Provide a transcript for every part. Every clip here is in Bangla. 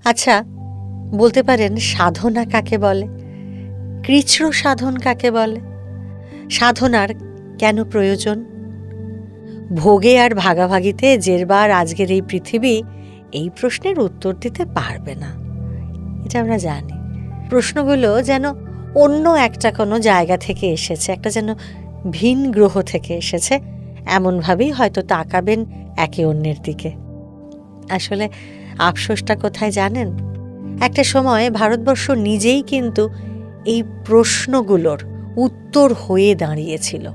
আচ্ছা, বলতে পারেন সাধনা কাকে বলে? কৃচ্ছ্র সাধন কাকে বলে? সাধনার কেন প্রয়োজন? ভোগে আর ভাগাভাগিতে জেরবার আজকের এই পৃথিবী এই প্রশ্নের উত্তর দিতে পারবে না, এটা আমরা জানি। প্রশ্নগুলো যেন অন্য একটা কোনো জায়গা থেকে এসেছে, একটা যেন ভিন গ্রহ থেকে এসেছে, এমনভাবেই হয়তো তাকাবেন একে অন্যের দিকে। আসলে আফসোসটা কোথায় জানেন? একটা সময় ভারতবর্ষ নিজেই কিন্তু এই প্রশ্নগুলোর উত্তর হয়ে দাঁড়িয়েছিল।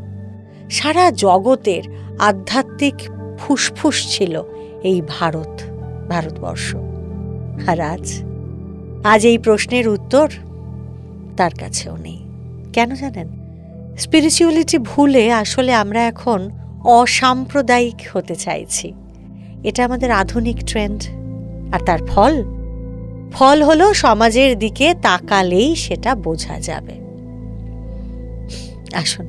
সারা জগতের আধ্যাত্মিক ফুসফুস ছিল এই ভারতবর্ষ। আর আজ এই প্রশ্নের উত্তর তার কাছেও নেই। কেন জানেন? স্পিরিচুয়ালিটি ভুলে আসলে আমরা এখন অসাম্প্রদায়িক হতে চাইছি। এটা আমাদের আধুনিক ট্রেন্ড। আর তার ফল হলো সমাজের দিকে তাকালেই সেটা বোঝা যাবে। আসুন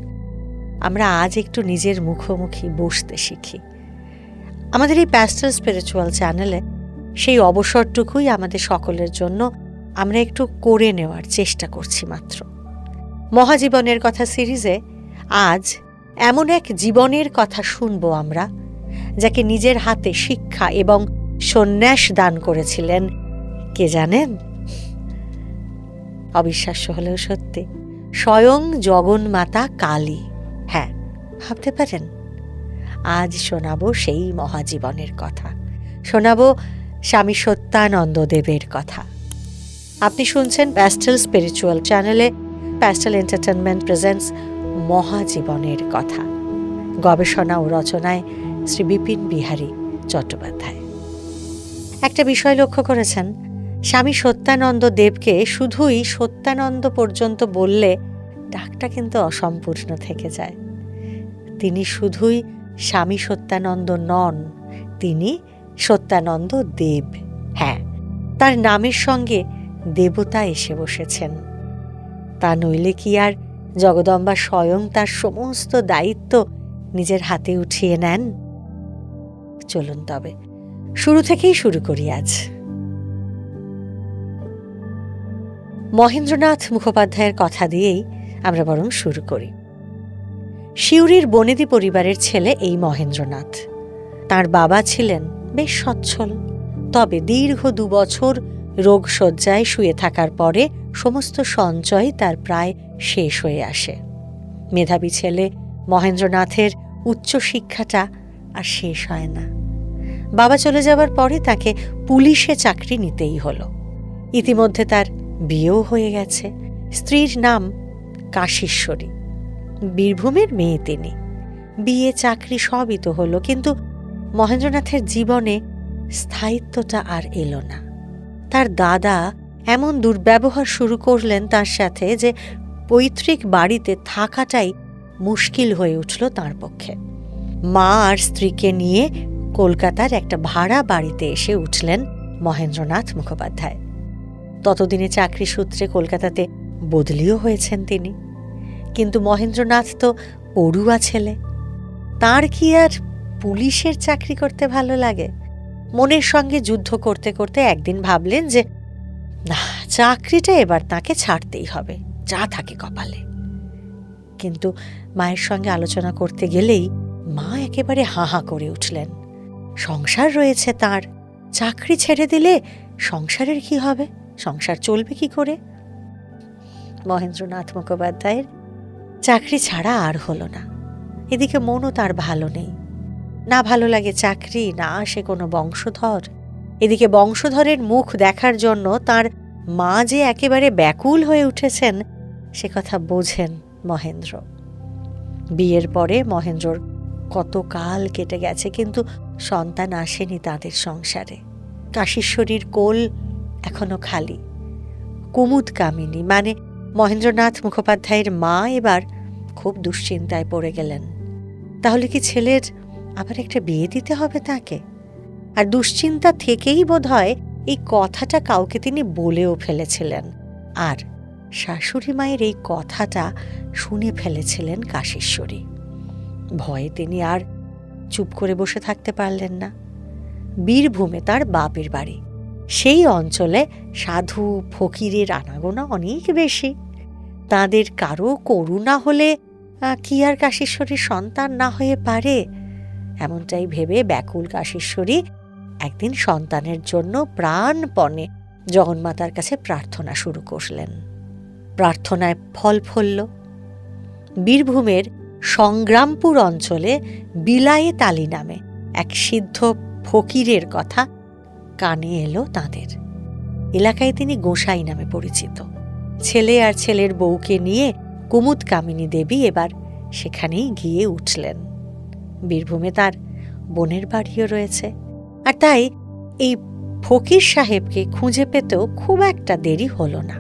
আমরা আজ একটু নিজের মুখোমুখি বসতে শিখি। আমাদের এই প্যাস্টাল স্পিরিচুয়াল চ্যানেলে সেই অবসরটুকুই আমাদের সকলের জন্য আমরা একটু করে নেওয়ার চেষ্টা করছি মাত্র। মহাজীবনের কথা সিরিজে আজ এমন এক জীবনের কথা শুনব আমরা, যাকে নিজের হাতে শিক্ষা এবং সন্ন্যাস দান করেছিলেন কে জানেন? অবিশ্বাস্য হলেও সত্যি, স্বয়ং জগন্মাতা কালী। হ্যাঁ, ভাবতে পারেন? আজ শোনাবো সেই মহাজীবনের কথা, শোনাবো স্বামী সত্যানন্দ দেবের কথা। আপনি শুনছেন প্যাস্টেল স্পিরিচুয়াল চ্যানেলে প্যাস্টেল এন্টারটেনমেন্ট প্রেজেন্টস মহাজীবনের কথা। গবেষণা ও রচনায় শ্রী বিপিন বিহারী চট্টোপাধ্যায়। একটা বিষয় লক্ষ্য করেছেন, স্বামী সত্যানন্দ দেবকে শুধুই সত্যানন্দ পর্যন্ত বললে ডাকটা কিন্তু অসম্পূর্ণ থেকে যায়। তিনি শুধুই স্বামী সত্যানন্দ নন, তিনি সত্যানন্দ দেব। হ্যাঁ, তার নামের সঙ্গে দেবতা এসে বসেছেন। তা নইলে কি আর জগদম্বা স্বয়ং তার সমস্ত দায়িত্ব নিজের হাতে উঠিয়ে নেন? চলুন তবে শুরু থেকেই শুরু করি আজ। মহেন্দ্রনাথ মুখোপাধ্যায়ের কথা দিয়েই আমরা বরং শুরু করি। সিউড়ির বনেদি পরিবারের ছেলে এই মহেন্দ্রনাথ। তার বাবা ছিলেন বেশ সচ্ছল, তবে দীর্ঘ 2 বছর রোগশয্যায় শুয়ে থাকার পরে সমস্ত সঞ্চয় তার প্রায় শেষ হয়ে আসে। মেধাবী ছেলে মহেন্দ্রনাথের উচ্চশিক্ষাটা আর শেষ হয় না। বাবা চলে যাওয়ার পরে তাকে পুলিশে চাকরি নিতেই হলো। ইতিমধ্যে তার বিয়েও হয়ে গেছে। স্ত্রীর নাম কাশীশ্বরী, বীরভূমের মেয়ে তিনি। বিয়ে চাকরি সবই তো হলো, কিন্তু মহেন্দ্রনাথের জীবনে স্থায়িত্বটা আর এলো না। তার দাদা এমন দুর্ব্যবহার শুরু করলেন তার সাথে যে পৈতৃক বাড়িতে থাকাটাই মুশকিল হয়ে উঠল তার পক্ষে। মা আর স্ত্রীকে নিয়ে কলকাতার একটা ভাড়া বাড়িতে এসে উঠলেন মহেন্দ্রনাথ মুখোপাধ্যায়। ততদিনে চাকরি সূত্রে কলকাতাতে বদলিও হয়েছেন তিনি। কিন্তু মহেন্দ্রনাথ তো পড়ুয়া ছেলে, তার কি আর পুলিশের চাকরি করতে ভালো লাগে? মনের সঙ্গে যুদ্ধ করতে করতে একদিন ভাবলেন যে না, চাকরিটা এবার তাকে ছাড়তেই হবে, যা থাকে কপালে। কিন্তু মায়ের সঙ্গে আলোচনা করতে গেলেই মা একেবারে হাহা করে উঠলেন। সংসার রয়েছে তার, চাকরি ছেড়ে দিলে সংসারের কি হবে? সংসার চলবে কি করে? মহেন্দ্রনাথ মুখোপাধ্যায়ের চাকরি ছাড়া আর হলো না। এদিকে মনও তার ভালো নেই, না ভালো লাগে চাকরি, না সে কোনো বংশধর। এদিকে বংশধরের মুখ দেখার জন্য তার মা যে একেবারে ব্যাকুল হয়ে উঠেছেন সে কথা বোঝেন মহেন্দ্র। বিয়ের পরে মহেন্দ্রর কত কাল কেটে গেছে, কিন্তু সন্তান আসেনি তাদের সংসারে। কাশীশ্বরীর কোল এখনো খালি। কুমুদ কামিনী মানে মহেন্দ্রনাথ মুখোপাধ্যায়ের মা এবার খুব দুশ্চিন্তায় পড়ে গেলেন। তাহলে কি ছেলের আবার একটা বিয়ে দিতে হবে তাকে? আর দুশ্চিন্তা থেকেই বোধহয় এই কথাটা কাউকে তিনি বলেও ফেলেছিলেন। আর শাশুড়ি মায়ের এই কথাটা শুনে ফেলেছিলেন কাশীশ্বরী। ভয়ে তিনি আর চুপ করে বসে থাকতে পারলেন না। বীরভূমে তার বাপের বাড়ি, সেই অঞ্চলে সাধু ফকিরের আনাগোনা অনেক বেশি। তাদের কারো করুণা হলে কি আর কাশীশ্বরীর সন্তান না হয়ে পারে? এমনটাই ভেবে ব্যাকুল কাশীশ্বরী একদিন সন্তানের জন্য প্রাণপণে জগন্মাতার কাছে প্রার্থনা শুরু করলেন। প্রার্থনায় ফল ফলল। বীরভূমের সংগ্রামপুর অঞ্চলে বিলায়েত আলী নামে এক সিদ্ধ ফকিরের কথা কানে এলো তাঁদের। এলাকায় তিনি গোসাই নামে পরিচিত। ছেলে আর ছেলের বউকে নিয়ে কুমুদ কামিনী দেবী এবার সেখানেই গিয়ে উঠলেন। বীরভূমে তার বোনের বাড়িও রয়েছে, আর তাই এই ফকির সাহেবকে খুঁজে পেতেও খুব একটা দেরি হল না।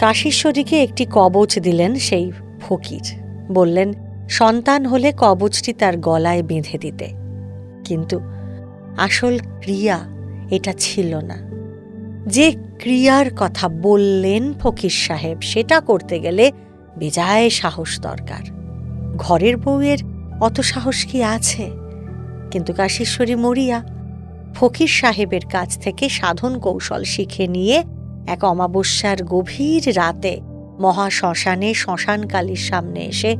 কাশীশ্বরীকে একটি কবচ দিলেন সেই ফকির, বললেন সন্তান হলে কবচটি তার গলায় বেঁধে দিতে। কিন্তু আসল ক্রিয়া এটা ছিল না। যে ক্রিয়ার কথা বললেন ফকির সাহেব, সেটা করতে গেলে বেজায় সাহস দরকার। ঘরের বউয়ের অত সাহস কি আছে? কিন্তু কাশীশ্বরী মরিয়া ফকির সাহেবের কাছ থেকে সাধন কৌশল শিখে নিয়ে এক অমাবস্যার গভীর রাতে মহাশ্মশানে শ্মশানকালীর সামনে এসে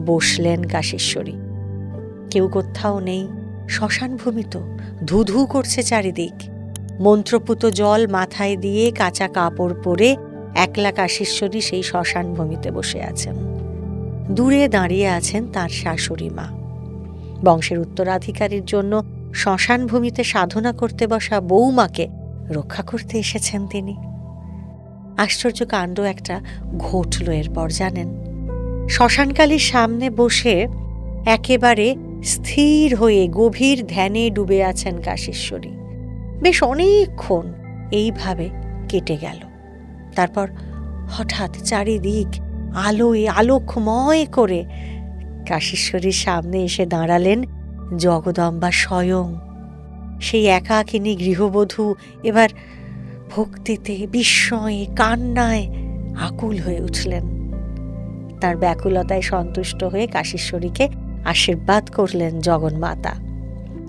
বসলেন কাশীশ্বরী। কেউ কোথাও নেই, শ্মশান ভূমি তো, ধুধু করছে চারিদিক। মন্ত্রপুত জল মাথায় দিয়ে কাঁচা কাপড় পরে একলা কাশীশ্বরী সেই শ্মশান ভূমিতে বসে আছেন। দূরে দাঁড়িয়ে আছেন তার শাশুড়ি মা। বংশের উত্তরাধিকারীর জন্য শ্মশান ভূমিতে সাধনা করতে বসা বৌমাকে রক্ষা করতে এসেছেন তিনি। আশ্চর্য কাণ্ড একটা ঘটল এরপর, জানেন। শ্মশানকালীর সামনে বসে একেবারে স্থির হয়ে গভীর ধ্যানে ডুবে আছেন কাশীশ্বরী। বেশ অনেকক্ষণ এইভাবে কেটে গেল। তারপর হঠাৎ চারিদিক আলোয় আলোকময় করে কাশীশ্বরীর সামনে এসে দাঁড়ালেন জগদম্বা স্বয়ং। সেই একাকিনী গৃহবধূ এবার ভক্তিতে, বিস্ময়ে, কান্নায় আকুল হয়ে উঠলেন। তার ব্যাকুলতায় সন্তুষ্ট হয়ে কাশীশ্বরীকে আশীর্বাদ করলেন জগন্মাতা।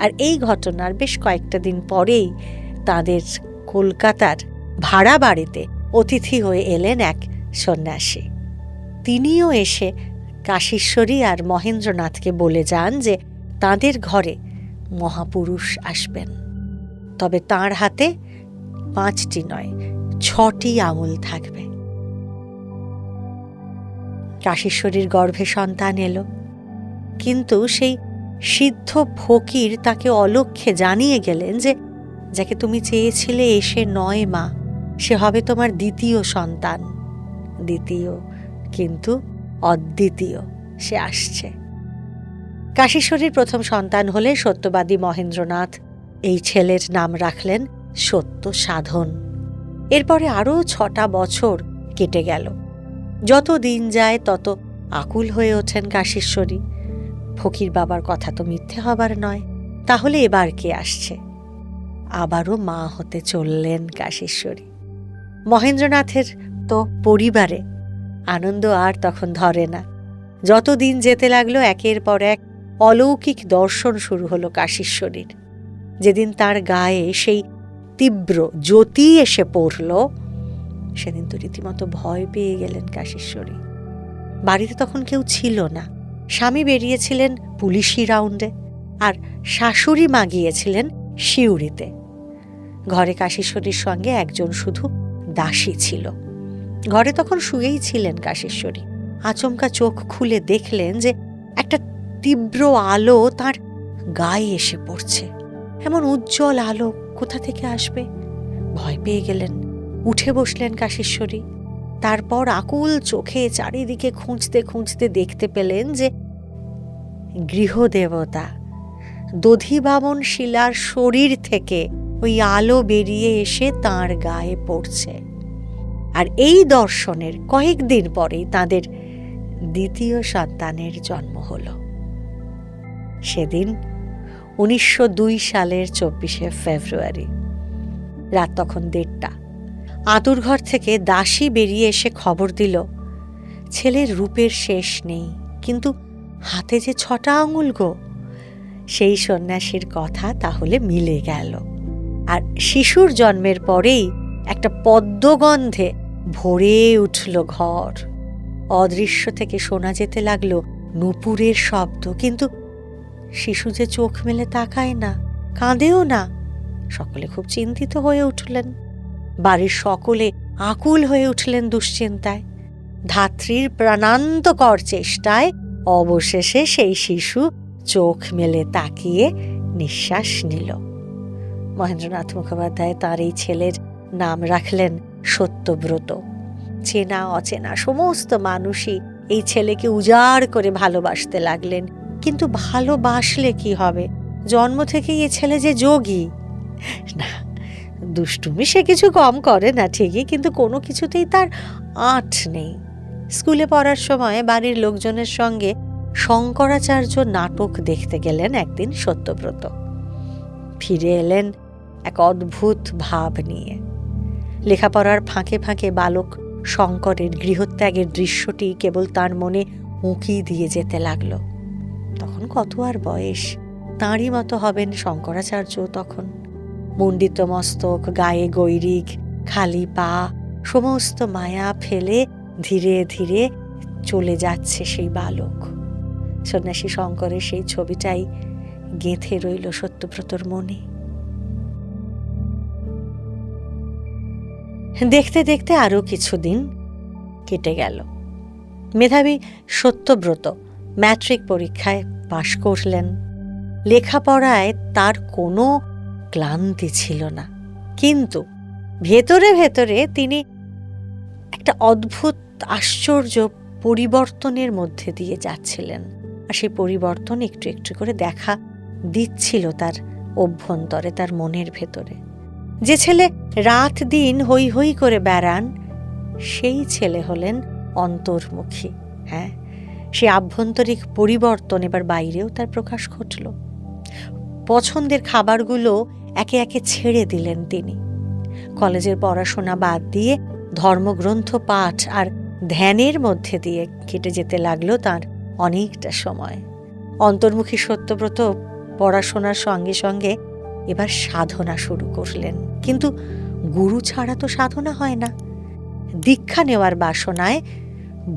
আর এই ঘটনার বেশ কয়েকটা দিন পরেই তাদের কলকাতার ভাড়া বাড়িতে অতিথি হয়ে এলেন এক সন্ন্যাসী। তিনিও এসে কাশীশ্বরী আর মহেন্দ্রনাথকে বলে যান যে তাদের ঘরে মহাপুরুষ আসবেন, তবে তাঁর হাতে 5টি নয় 6টি আঙুল থাকবে। কাশীশ্বরীর গর্ভে সন্তান এলো, কিন্তু সেই সিদ্ধ ফকির তাকে অলক্ষ্যে জানিয়ে গেলেন যে যাকে তুমি চেয়েছিলে এসে নয় মা, সে হবে তোমার দ্বিতীয় সন্তান। দ্বিতীয় কিন্তু অদ্বিতীয়, সে আসছে। কাশীশ্বরীর প্রথম সন্তান হলে সত্যবাদী মহেন্দ্রনাথ। এই ছেলের নাম রাখলেন সত্য সাধন। এরপরে আরও 6টা বছর কেটে গেল। যত দিন যায় তত আকুল হয়ে ওঠেন কাশীশ্বরী। ফকির বাবার কথা তো মিথ্যে হবার নয়, তাহলে এবার কে আসছে? আবারও মা হতে চললেন কাশীশ্বরী। মহেন্দ্রনাথের তো পরিবারে আনন্দ আর তখন ধরে না। যত দিন যেতে লাগলো একের পর এক অলৌকিক দর্শন শুরু হলো কাশীশ্বরীর। যেদিন তার গায়ে সেই তীব্র জ্যোতি এসে পড়ল, সেদিন তো রীতিমতো ভয় পেয়ে গেলেন কাশীশ্বরী। বাড়িতে তখন কেউ ছিল না। স্বামী বেরিয়েছিলেন পুলিশি রাউন্ডে, আর শাশুড়ি মা গিয়েছিলেন সিউড়িতে। ঘরে কাশীশ্বরীর সঙ্গে একজন শুধু দাসী ছিল। ঘরে তখন শুয়েই ছিলেন কাশীশ্বরী। আচমকা চোখ খুলে দেখলেন যে একটা তীব্র আলো তার গায়ে এসে পড়ছে। এমন উজ্জ্বল আলো কোথা থেকে আসবে? ভয় পেয়ে গেলেন। উঠে বসলেন কাশীশ্বরী। তারপর আকুল চোখে চারিদিকে খুঁজতে খুঁজতে দেখতে পেলেন যে গৃহদেবতা দধিবামন শিলার শরীর থেকে ওই আলো বেরিয়ে এসে তাঁর গায়ে পড়ছে। আর এই দর্শনের কয়েকদিন পরেই তাদের দ্বিতীয় সন্তানের জন্ম হল। সেদিন 1902 সালের 24শে ফেব্রুয়ারি। রাত তখন 1:30। আঁতুড়ঘর থেকে দাসী বেরিয়ে এসে খবর দিল, ছেলের রূপের শেষ নেই, কিন্তু হাতে যে 6টা আঙুল গো। সেই সন্ন্যাসীর কথা তাহলে মিলে গেল। আর শিশুর জন্মের পরেই একটা পদ্মগন্ধে ভরে উঠল ঘর। অদৃশ্য থেকে শোনা যেতে লাগলো নূপুরের শব্দ, কিন্তু শিশু যে চোখ মেলে তাকায় না, কাঁদেও না। সকলে খুব চিন্তিত হয়ে উঠলেন। বাড়ির সকলে আকুল হয়ে উঠলেন দুশ্চিন্তায়। ধাত্রীর প্রাণান্তকর চেষ্টায় অবশেষে সেই শিশু চোখ মেলে তাকিয়ে নিঃশ্বাস নিল। মহেন্দ্রনাথ মুখোপাধ্যায় তার এই ছেলের নাম রাখলেন সত্যব্রত। চেনা অচেনা সমস্ত মানুষই এই ছেলেকে উজাড় করে ভালোবাসতে লাগলেন। কিন্তু ভালোবাসলে কি হবে? জন্ম থেকেই এ ছেলে যে যোগী। না, দুষ্টুমি সে কিছু কম করে না ঠিকই, কিন্তু কোনো কিছুতেই তার আঁট নেই। স্কুলে পড়ার সময় বাড়ির লোকজনের সঙ্গে শঙ্করাচার্য নাটক দেখতে গেলেন একদিন সত্যব্রত। ফিরে এলেন এক অদ্ভুত ভাব নিয়ে। লেখাপড়ার ফাঁকে ফাঁকে বালক শঙ্করের গৃহত্যাগের দৃশ্যটি কেবল তার মনে উঁকি দিয়ে যেতে লাগল। তখন কত আর বয়স, তাঁরই মতো হবেন শঙ্করাচার্য তখন। মুণ্ডিত মস্তক, গায়ে গৈরিক, খালি পা, সমস্ত মায়া ফেলে ধীরে ধীরে চলে যাচ্ছে সেই বালক। সন্ন্যাসী শঙ্করের সেই ছবিটাই গেঁথে রইল সত্যব্রতর মনে। দেখতে দেখতে আরো কিছুদিন কেটে গেল। মেধাবী সত্যব্রত ম্যাট্রিক পরীক্ষায় পাশ করলেন। লেখাপড়ায় তার কোনো ক্লান্তি ছিল না, কিন্তু ভেতরে ভেতরে তিনি একটা অদ্ভুত আশ্চর্য পরিবর্তনের মধ্যে দিয়ে যাচ্ছিলেন। আর সেই পরিবর্তন একটু একটু করে দেখা দিচ্ছিল তার অভ্যন্তরে, তার মনের ভেতরে। যে ছেলে রাত দিন হৈ হৈ করে বেড়ান, সেই ছেলে হলেন অন্তর্মুখী। হ্যাঁ, সে আভ্যন্তরিক পরিবর্তন এবার বাইরেও তার প্রকাশ ঘটল। পছন্দের খাবারগুলো একে একে ছেড়ে দিলেন তিনি। কলেজের পড়াশোনা বাদ দিয়ে ধর্মগ্রন্থ পাঠ আর ধ্যানের মধ্যে দিয়ে কেটে যেতে লাগলো তার অনেকটা সময়। অন্তর্মুখী সত্যব্রত পড়াশোনার সঙ্গে সঙ্গে এবার সাধনা শুরু করলেন। কিন্তু গুরু ছাড়া তো সাধনা হয় না। দীক্ষা নেওয়ার বাসনায়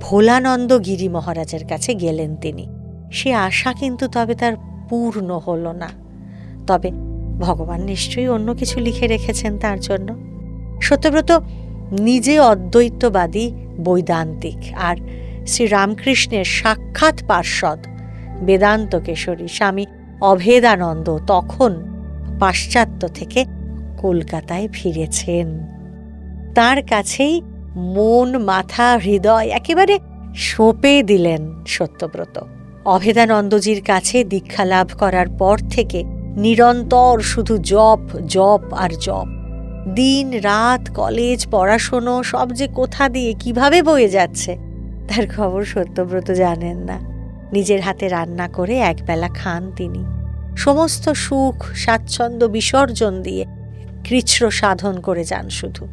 ভোলানন্দ গিরি মহারাজের কাছে গেলেন তিনি। সে আশা কিন্তু তবে তার পূর্ণ হল না। তবে ভগবান নিশ্চয়ই অন্য কিছু লিখে রেখেছেন তার জন্য। সত্যব্রত নিজে অদ্বৈতবাদী বৈদান্তিক, আর শ্রীরামকৃষ্ণের সাক্ষাৎ পার্ষদ বেদান্ত কেশরী স্বামী অভেদানন্দ তখন পাশ্চাত্য থেকে কলকাতায় ফিরেছেন। তার কাছেই মন, মাথা, হৃদয় একেবারে সঁপে দিলেন সত্যব্রত। অভেদানন্দজির কাছে দীক্ষা লাভ করার পর থেকে নিরন্তর শুধু জপ জপ আর জপ। দিন রাত কলেজ পড়াশোনা সব যে কোথা দিয়ে কিভাবে বয়ে যাচ্ছে তার খবর সত্যব্রত জানেন না। নিজের হাতে রান্না করে একবেলা খান তিনি। সমস্ত সুখ স্বাচ্ছন্দ্য বিসর্জন দিয়ে কৃচ্ছ্র সাধন করে যান শুধু।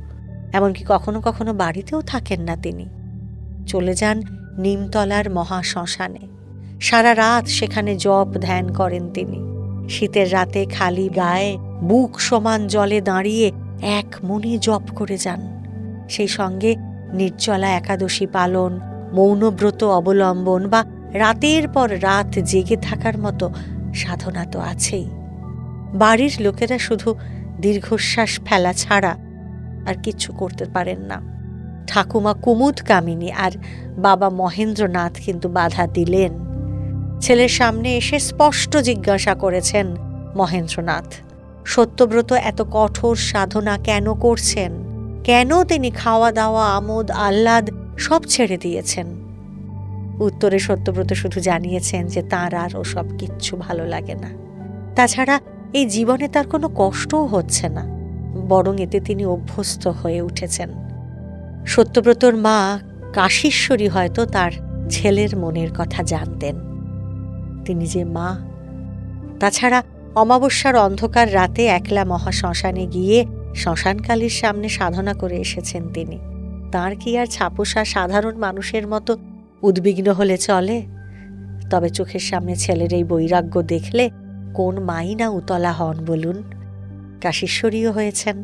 এমনকি কখনো কখনো বাড়িতেও থাকেন না তিনি। চলে যান নিমতলার মহাশ্মশানে। সারা রাত সেখানে জপ ধ্যান করেন তিনি। শীতের রাতে খালি গায়ে বুক সমান জলে দাঁড়িয়ে এক মনে জপ করে যান। সেই সঙ্গে নির্জলা একাদশী পালন, মৌনব্রত অবলম্বন বা রাতের পর রাত জেগে থাকার মতো সাধনা তো আছেই। বাড়ির লোকেরা শুধু দীর্ঘশ্বাস ফেলা ছাড়া আর কিচ্ছু করতে পারেন না। ঠাকুমা কুমুদ কামিনী আর বাবা মহেন্দ্রনাথ কিন্তু বাধা দিলেন। ছেলের সামনে এসে স্পষ্ট জিজ্ঞাসা করেছেন মহেন্দ্রনাথ, সত্যব্রত এত কঠোর সাধনা কেন করছেন? কেন তিনি খাওয়া দাওয়া, আমোদ আহ্লাদ সব ছেড়ে দিয়েছেন? উত্তরে সত্যব্রত শুধু জানিয়েছেন যে তাঁর আর ওসব কিচ্ছু ভালো লাগে না। তাছাড়া এই জীবনে তার কোনো কষ্টও হচ্ছে না, বরং এতে তিনি অভ্যস্ত হয়ে উঠেছেন। সত্যব্রতর মা কাশীশ্বরী হয়তো তার ছেলের মনের কথা জানতেন। তিনি যে মা। তাছাড়া অমাবস্যার অন্ধকার রাতে একলা মহাশ্মশানে গিয়ে শ্মশানকালীর সামনে সাধনা করে এসেছেন তিনি। তার কি আর ছাপোষা সাধারণ মানুষের মতো উদ্বিগ্ন হলে চলে? তবে চোখের সামনে ছেলের এই বৈরাগ্য দেখলে কোন মাই না উতলা হন বলুন? কাশীশ্বরীও হয়েছেন।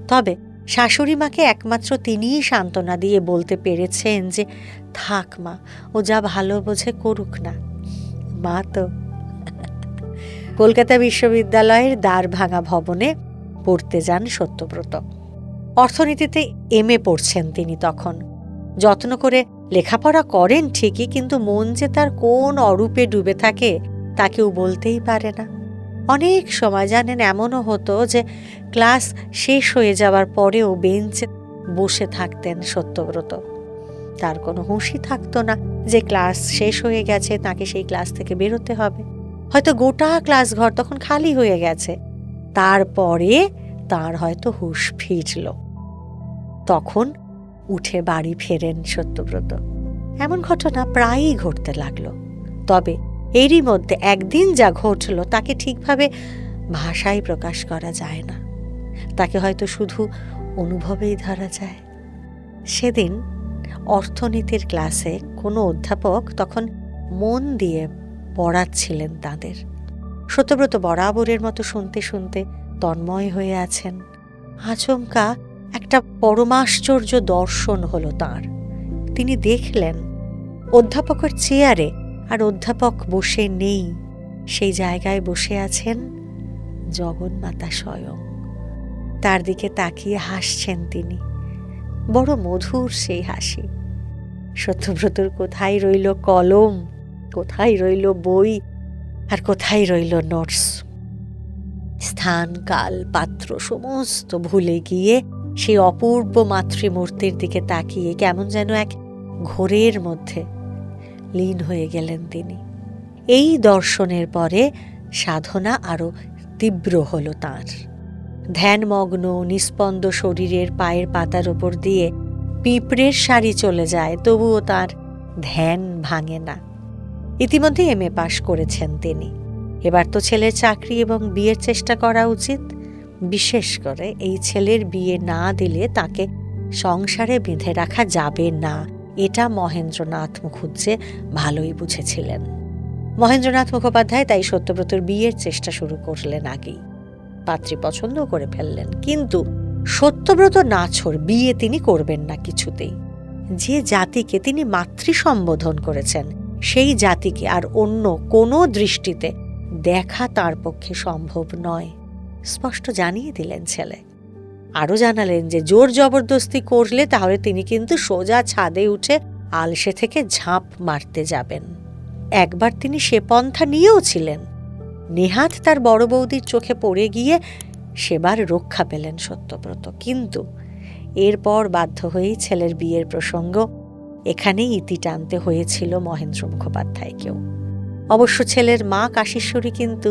তবে শাশুড়ি মাকে একমাত্র তিনিই সান্ত্বনা দিয়ে বলতে পেরেছেন যে থাক মা, ও যা ভালো বোঝে করুক না। মা তো কলকাতা বিশ্ববিদ্যালয়ের দ্বার ভাঙা ভবনে পড়তে যান সত্যব্রত। অর্থনীতিতে MA পড়ছেন তিনি তখন। যত্ন করে লেখাপড়া করেন ঠিকই, কিন্তু মন যে তার কোন অরূপে ডুবে থাকে তা কেউ বলতেই পারে না। অনেক সময় জানেন এমনও হতো যে ক্লাস শেষ হয়ে যাওয়ার পরেও বেঞ্চে বসে থাকতেন সত্যব্রত। তার কোনো হুঁশই থাকতো না যে ক্লাস শেষ হয়ে গেছে, তাকে সেই ক্লাস থেকে বেরোতে হবে। হয়তো গোটা ক্লাস ঘর তখন খালি হয়ে গেছে, তারপরে তার হয়তো হুঁশ ফিরল। তখন উঠে বাড়ি ফেরেন সত্যব্রত। এমন ঘটনা প্রায়ই ঘটতে লাগলো। তবে এরই মধ্যে একদিন যা ঘটল তাকে ঠিকভাবে ভাষায় প্রকাশ করা যায় না, তাকে হয়তো শুধু অনুভবেই ধরা যায়। সেদিন অর্থনীতির ক্লাসে কোনো অধ্যাপক তখন মন দিয়ে পড়াচ্ছিলেন তাদের। সত্যব্রত বরাবরের মতো শুনতে শুনতে তন্ময় হয়ে আছেন। আচমকা একটা পরমাশ্চর্য দর্শন হলো তাঁর। তিনি দেখলেন অধ্যাপকের চেয়ারে আর অধ্যাপক বসে নেই, সেই জায়গায় বসে আছেন জগন্মাতা স্বয়ং। তার দিকে তাকিয়ে হাসছেন তিনি, বড় মধুর সেই হাসি। সত্যব্রতর কোথায় রইল কলম, কোথায় রইল বই, আর কোথায় রইল নোটস। স্থান কাল পাত্র সমস্ত ভুলে গিয়ে সেই অপূর্ব মাতৃমূর্তির দিকে তাকিয়ে কেমন যেন এক ঘোরের মধ্যে লীন হয়ে গেলেন তিনি। এই দর্শনের পরে সাধনা আরো তীব্র হল তাঁর। ধ্যানমগ্ন নিস্পন্দ শরীরের পায়ের পাতার ওপর দিয়ে পিঁপড়ের সারি চলে যায়, তবুও তার ধ্যান ভাঙে না। ইতিমধ্যে MA পাশ করেছেন তিনি। এবার তো ছেলের চাকরি এবং বিয়ের চেষ্টা করা উচিত। বিশেষ করে এই ছেলের বিয়ে না দিলে তাকে সংসারে বেঁধে রাখা যাবে না, এটা মহেন্দ্রনাথ মুখুজ্জে ভালোই বুঝেছিলেন। মহেন্দ্রনাথ মুখোপাধ্যায় তাই সত্যব্রতর বিয়ের চেষ্টা শুরু করলেন আগেই। পাত্রী পছন্দ করে ফেললেন, কিন্তু সত্যব্রত নাছোড়, বিয়ে তিনি করবেন না কিছুতেই। যে জাতিকে তিনি মাতৃ সম্বোধন করেছেন সেই জাতিকে আর অন্য কোনো দৃষ্টিতে দেখা তার পক্ষে সম্ভব নয়, স্পষ্ট জানিয়ে দিলেন ছেলে। আরও জানালেন যে জোর জবরদস্তি করলে তাহলে তিনি কিন্তু সোজা ছাদে উঠে আলসে থেকে ঝাঁপ মারতে যাবেন। একবার তিনি সে পন্থা নিয়েও ছিলেন। নেহাত তার বড় বৌদির চোখে পড়ে গিয়ে সেবার রক্ষা পেলেন সত্যব্রত, কিন্তু এরপর বাধ্য হয়েই ছেলের বিয়ের প্রসঙ্গ এখানেই ইতি টানতে হয়েছিল মহেন্দ্র মুখোপাধ্যায়কেও। অবশ্য ছেলের মা কাশীশ্বরী কিন্তু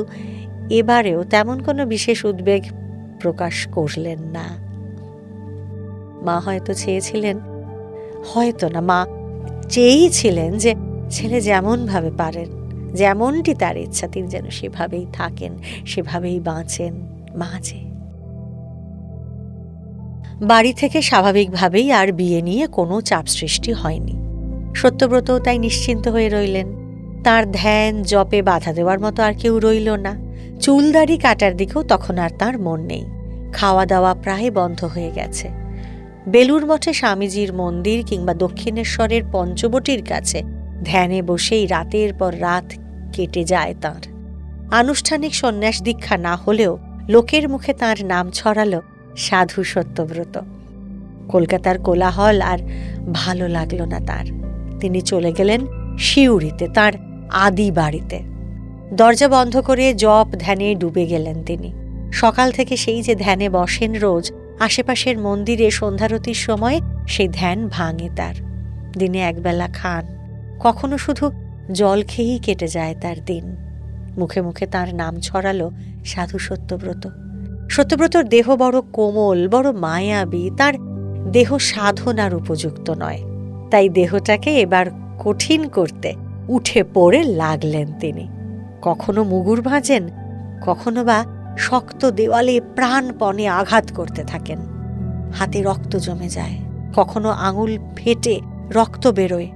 এবারেও তেমন কোনো বিশেষ উদ্বেগ প্রকাশ করলেন না। মা হয়তো চেয়েছিলেন, হয়তো না, মা চেয়েছিলেন যে ছেলে যেমন ভাবে পারেন, যেমনটি তার ইচ্ছা, তিনি যেন সেভাবেই থাকেন, সেভাবেই বাঁচেন। মাঝে বাড়ি থেকে স্বাভাবিকভাবেই আর বিয়ে নিয়ে কোনো চাপ সৃষ্টি হয়নি। সত্যব্রত তাই নিশ্চিন্ত হয়ে রইলেন। তার ধ্যান জপে বাধা দেওয়ার মতো আর কেউ রইল না। চুলদাড়ি কাটার দিকেও তখন আর তার মন নেই। খাওয়া দাওয়া প্রায় বন্ধ হয়ে গেছে। বেলুর মঠে স্বামীজির মন্দির কিংবা দক্ষিণেশ্বরের পঞ্চবটির কাছে ধ্যানে বসেই রাতের পর রাত কেটে যায় তাঁর। আনুষ্ঠানিক সন্ন্যাস দীক্ষা না হলেও লোকের মুখে তাঁর নাম ছড়ালো সাধু সত্যব্রত। কলকাতার কোলাহল আর ভালো লাগলো না তার। তিনি চলে গেলেন সিউড়িতে, তাঁর আদি বাড়িতে। দরজা বন্ধ করে জপ ধ্যানে ডুবে গেলেন তিনি। সকাল থেকে সেই যে ধ্যানে বসেন রোজ, আশেপাশের মন্দিরে সন্ধ্যারতির সময় সেই ধ্যান ভাঙে তার। দিনে একবেলা খান, কখনো শুধু জল খেয়েই কেটে যায় তার দিন। মুখে মুখে তার নাম ছড়ালো সাধু সত্যব্রত। সত্যব্রতর দেহ বড় কোমল, বড় মায়াবী। তার দেহ সাধনার উপযুক্ত নয়, তাই দেহটাকে এবার কঠিন করতে উঠে পড়ে লাগলেন তিনি। কখনো মুগুর ভাঁজেন, কখনো বা শক্ত দেওয়ালে প্রাণপণে আঘাত করতে থাকেন। হাতে রক্ত জমে যায়, কখনো আঙুল ফেটে রক্ত বেরোয়।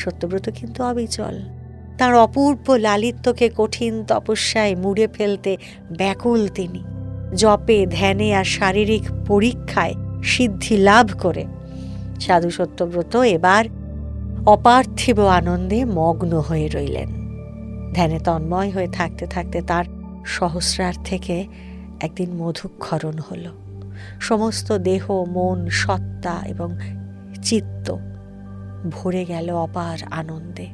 সত্যব্রত কিন্তু অবিচল। তার অপূর্ব লালিত্যকে কঠিন তপস্যায় মুড়ে ফেলতে ব্যাকুল তিনি। জপে, ধ্যানে আর শারীরিক পরীক্ষায় সিদ্ধি লাভ করে সাধু সত্যব্রত এবার অপার্থিব আনন্দে মগ্ন হয়ে রইলেন। ধ্যানে তন্ময় হয়ে থাকতে থাকতে তার সহস্রার থেকে একদিন মধুক্ষরণ হল। সমস্ত দেহ, মন, সত্তা এবং চিত্ত ভরে গেল অপার আনন্দে।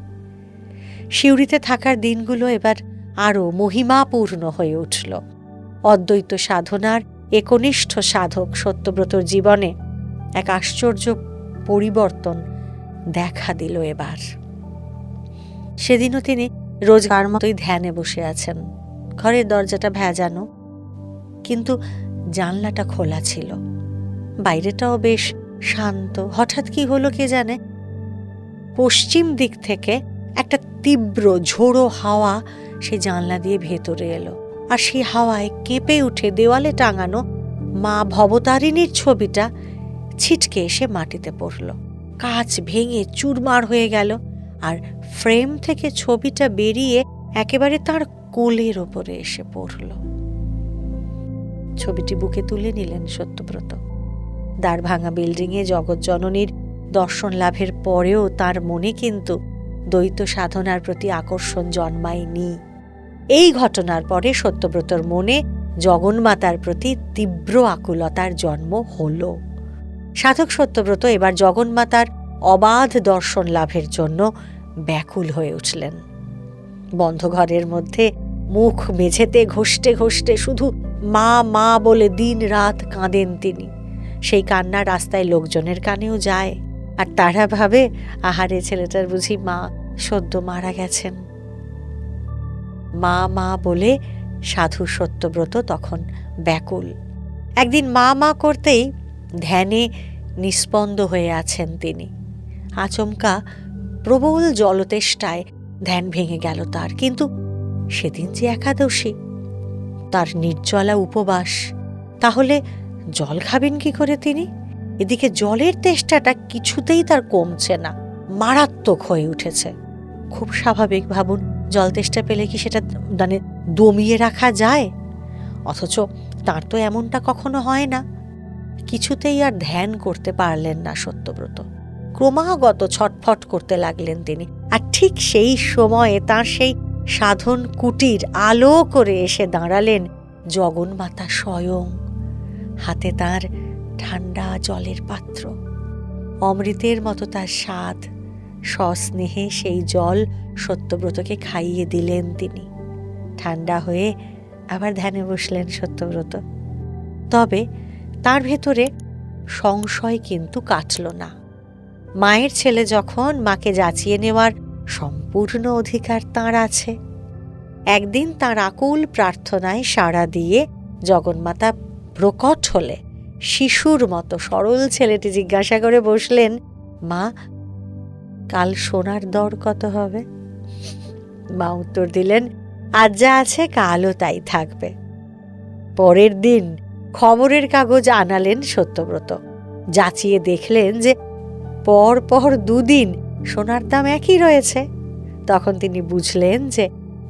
সিউড়িতে থাকার দিনগুলো এবার আরও মহিমাপূর্ণ হয়ে উঠল। অদ্বৈত সাধনার একনিষ্ঠ সাধক সত্যব্রতর জীবনে এক আশ্চর্য পরিবর্তন দেখা দিল এবার। সেদিনও তিনি রোজকার মতোই ধ্যানে বসে আছেন। ঘরের দরজাটা ভেজানো, কিন্তু জানলাটা খোলা ছিল। বাইরেটাও বেশ শান্ত। হঠাৎ কি হলো কে জানে, পশ্চিম দিক থেকে একটা তীব্র ঝোড়ো হাওয়া সেই জানলা দিয়ে ভেতরে এলো, আর সেই হাওয়ায় কেঁপে উঠে দেওয়ালে টাঙানো মা ভবতারিণীর ছবিটা ছিটকে এসে মাটিতে পড়ল। কাঁচ ভেঙে চুরমার হয়ে গেল, আর ফ্রেম থেকে ছবিটা বেরিয়ে একেবারে তার কোলের ওপরে এসে পড়ল। ছবিটি বুকে তুলে নিলেন সত্যব্রত। দ্বার ভাঙা বিল্ডিংয়ে জগৎজননীর দর্শন লাভের পরেও তার মনে কিন্তু দ্বৈত সাধনার প্রতি আকর্ষণ জন্মায়নি। এই ঘটনার পরে সত্যব্রতর মনে জগন্মাতার প্রতি তীব্র আকুলতার জন্ম হল। সাধক সত্যব্রত এবার জগন্মাতার অবাধ দর্শন লাভের জন্য ব্যাকুল হয়ে উঠলেন। বন্ধ ঘরের মধ্যে মুখ মেঝেতে ঘষতে ঘষতে শুধু মা মা বলে দিন রাত কাঁদেন তিনি। সেই কান্না রাস্তায় লোকজনের কানেও যায়, আর তারা ভাবে, আহারে, ছেলেটার বুঝি মা সদ্য মারা গেছেন। মা মা বলে সাধু সত্যব্রত তখন ব্যাকুল। একদিন মা মা করতেই ধ্যানে নিস্পন্দ হয়ে আছেন তিনি। আচমকা প্রবল জলতেষ্টায় ধ্যান ভেঙে গেল তার। কিন্তু সেদিন যে একাদশী, তার নির্জলা উপবাস, তাহলে জল খাবেন কি করে তিনি? এদিকে জলের তেষ্টাটা কিছুতেই তার কমছে না, মারাত্মক হয়ে উঠেছে। খুব স্বাভাবিক, ভাবুন, জল তেষ্টা পেলে কি সেটা দমিয়ে রাখা যায়? অথচ তার তো এমনটা কখনো হয় না। কিছুতেই আর ধ্যান করতে পারলেন না সত্যব্রত। ক্রমাগত ছটফট করতে লাগলেন তিনি। আর ঠিক সেই সময়ে তার সেই সাধন কুটির আলো করে এসে দাঁড়ালেন জগন্মাতা স্বয়ং। হাতে তার ঠান্ডা জলের পাত্র, অমৃতের মতো তার স্বাদ। সস্নেহে সেই জল সত্যব্রতকে খাইয়ে দিলেন তিনি। ঠান্ডা হয়ে আবার ধ্যানে বসলেন সত্যব্রত। তবে তার ভেতরে সংশয় কিন্তু কাটল না। মায়ের ছেলে যখন, মাকে যাচিয়ে নেওয়ার সম্পূর্ণ অধিকার তাঁর আছে। একদিন তাঁর আকুল প্রার্থনায় সাড়া দিয়ে জগন্মাতা প্রকট হলে শিশুর মতো সরল ছেলেটি জিজ্ঞাসা করে বসলেন, মা, কাল সোনার দর কত হবে? মা উত্তর দিলেন, আজ যা আছে কালও তাই থাকবে। পরের দিন খবরের কাগজ আনালেন সত্যব্রত। যাচিয়ে দেখলেন যে পর পর দুদিন সোনার দাম একই রয়েছে। তখন তিনি বুঝলেন যে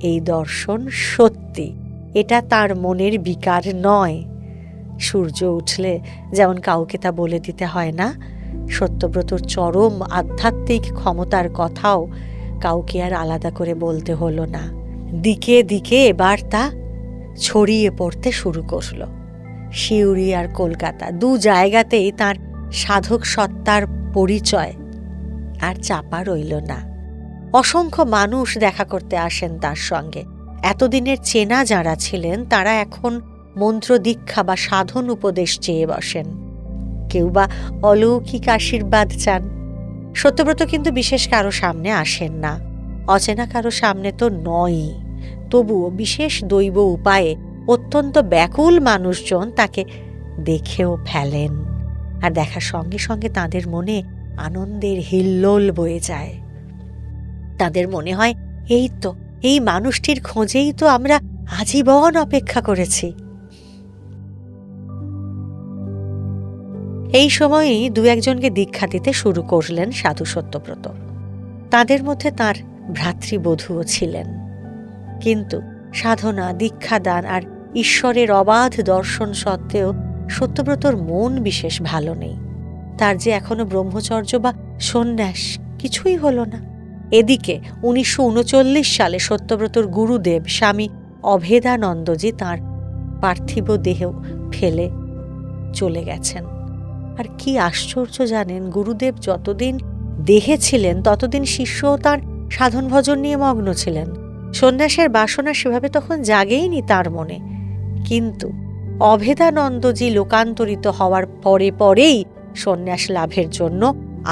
এই দর্শন সত্যি, এটা তার মনের বিকার নয়। সূর্য উঠলে যেমন কাউকে তা বলে দিতে হয় না, সত্যব্রতর চরম আধ্যাত্মিক ক্ষমতার কথাও কাউকে আর আলাদা করে বলতে হলো না। দিকে দিকে এবার তা ছড়িয়ে পড়তে শুরু করল। সিউড়ি আর কলকাতা, দু জায়গাতেই তার সাধক সত্তার পরিচয় আর চাপা রইল না। অসংখ্য মানুষ দেখা করতে আসেন তার সঙ্গে। এতদিনের চেনা যারা ছিলেন তারা এখন মন্ত্র দীক্ষা বা সাধন উপদেশ চেয়ে বসেন। কেউ বা অলৌকিক আশীর্বাদ চান। সত্যব্রত কিন্তু বিশেষ কারো সামনে আসেন না, অচেনা কারো সামনে তো নয়ই। তবুও বিশেষ দৈব উপায়ে অত্যন্ত ব্যাকুল মানুষজন তাকে দেখেও ফেলেন, আর দেখার সঙ্গে সঙ্গে তাদের মনে আনন্দের হিল্লোল বয়ে যায়। তাদের মনে হয়, এই তো, এই মানুষটির খোঁজেই তো আমরা আজীবন অপেক্ষা করেছি। এই সময়েই দু একজনকে দীক্ষা দিতে শুরু করলেন সাধু সত্যব্রত। তাদের মধ্যে তার ভ্রাতৃবধূও ছিলেন। কিন্তু সাধনা, দীক্ষাদান আর ঈশ্বরের অবাধ দর্শন সত্ত্বেও সত্যব্রতর মন বিশেষ ভালো নেই। তার যে এখনো ব্রহ্মচর্য বা সন্ন্যাস কিছুই হল না। এদিকে 1939 সালে সত্যব্রতর গুরুদেব স্বামী অভেদানন্দজি তাঁর পার্থিব দেহ ফেলে চলে গেছেন। আর কি আশ্চর্য জানেন, গুরুদেব যতদিন দেহে ছিলেন ততদিন শিষ্যও তাঁর সাধন ভজন নিয়ে মগ্ন ছিলেন। সন্ন্যাসের বাসনা সেভাবে তখন জাগেইনি তার মনে। কিন্তু অভেদানন্দজি লোকান্তরিত হওয়ার পরেই সন্ন্যাস লাভের জন্য